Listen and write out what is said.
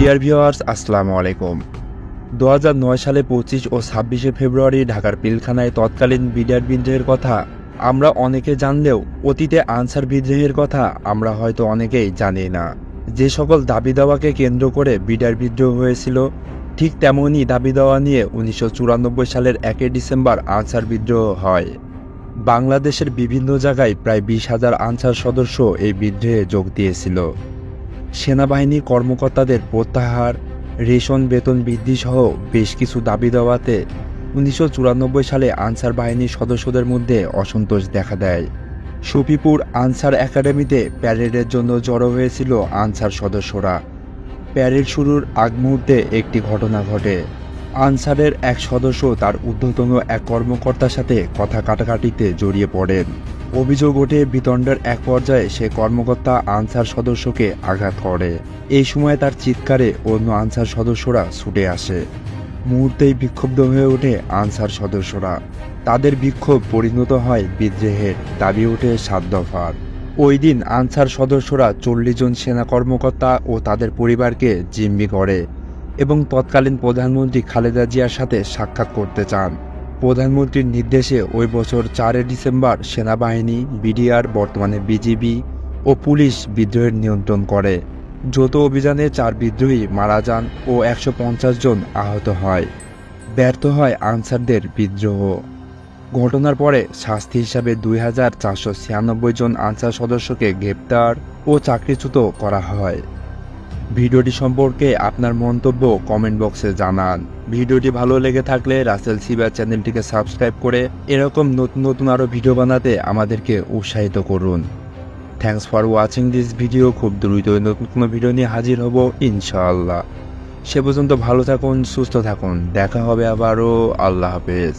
Dear viewers, আসসালামু আলাইকুম। 2009 সালে 25 ও 26শে ফেব্রুয়ারি ঢাকার পিলখানায় তৎকালীন বিডিআর বিদ্রোহের কথা আমরা অনেকে জানলেও অতীতে আনসার বিদ্রোহের কথা আমরা হয়তো অনেকেই জানি না। যে সকল দাবি দাওয়াকে কেন্দ্র করে বিডিআর বিদ্রোহ হয়েছিল, ঠিক তেমনই দাবি দাওয়া নিয়ে 1994 সালের 1 ডিসেম্বর আনসার বিদ্রোহ হয়। বাংলাদেশের বিভিন্ন জায়গায় প্রায় 20,000 আনসার সদস্য এই বিদ্রোহে যোগ দিয়েছিল। সেনাবাহিনী কর্মকর্তাদের প্রত্যাহার, রেশন বেতন বৃদ্ধি সহ বেশ কিছু দাবি দেওয়াতে 1994 সালে আনসার বাহিনীর সদস্যদের মধ্যে অসন্তোষ দেখা দেয়। শফিপুর আনসার একাডেমিতে প্যারেডের জন্য জড়ো হয়েছিল আনসার সদস্যরা। প্যারেড শুরুর আগ মুহূর্তে একটি ঘটনা ঘটে। আনসারের এক সদস্য তার ঊর্ধ্বতন এক কর্মকর্তার সাথে কথা কাটাকাটিতে জড়িয়ে পড়েন। অভিযোগ ওঠে, বিতণ্ডার এক পর্যায়ে সে কর্মকর্তা আনসার সদস্যকে আঘাত করে। এই সময় তার চিৎকারে অন্য আনসার সদস্যরা ছুটে আসে। মুহূর্তেই বিক্ষুব্ধ হয়ে ওঠে আনসার সদস্যরা। তাদের বিক্ষোভ পরিণত হয় বিদ্রোহের, দাবি ওঠে 7 দফার। ওই দিন আনসার সদস্যরা 40 জন সেনা কর্মকর্তা ও তাদের পরিবারকে জিম্মি করে এবং তৎকালীন প্রধানমন্ত্রী খালেদা জিয়ার সাথে সাক্ষাৎ করতে চান। প্রধানমন্ত্রীর নির্দেশে ওই বছর 4 ডিসেম্বর সেনাবাহিনী, বিডিআর বর্তমানে বিজিবি ও পুলিশ বিদ্রোহের নিয়ন্ত্রণ করে। যৌথ অভিযানে 4 বিদ্রোহী মারা যান ও 150 জন আহত হয়। ব্যর্থ হয় আনসারদের বিদ্রোহ। ঘটনার পরে শাস্তি হিসাবে 2496 জন আনসার সদস্যকে গ্রেপ্তার ও চাকরিচ্যুত করা হয়। ভিডিওটি সম্পর্কে আপনার মন্তব্য কমেন্ট বক্সে জানান। ভিডিওটি ভালো লেগে থাকলে রাসেল সিবা চ্যানেলটিকে সাবস্ক্রাইব করে এরকম নতুন নতুন আরও ভিডিও বানাতে আমাদেরকে উৎসাহিত করুন। Thanks for watching this video. খুব দ্রুতই নতুন কোনো ভিডিও নিয়ে হাজির হব ইনশাআল্লাহ। সে পর্যন্ত ভালো থাকুন, সুস্থ থাকুন। দেখা হবে আবারও। আল্লাহ হাফেজ।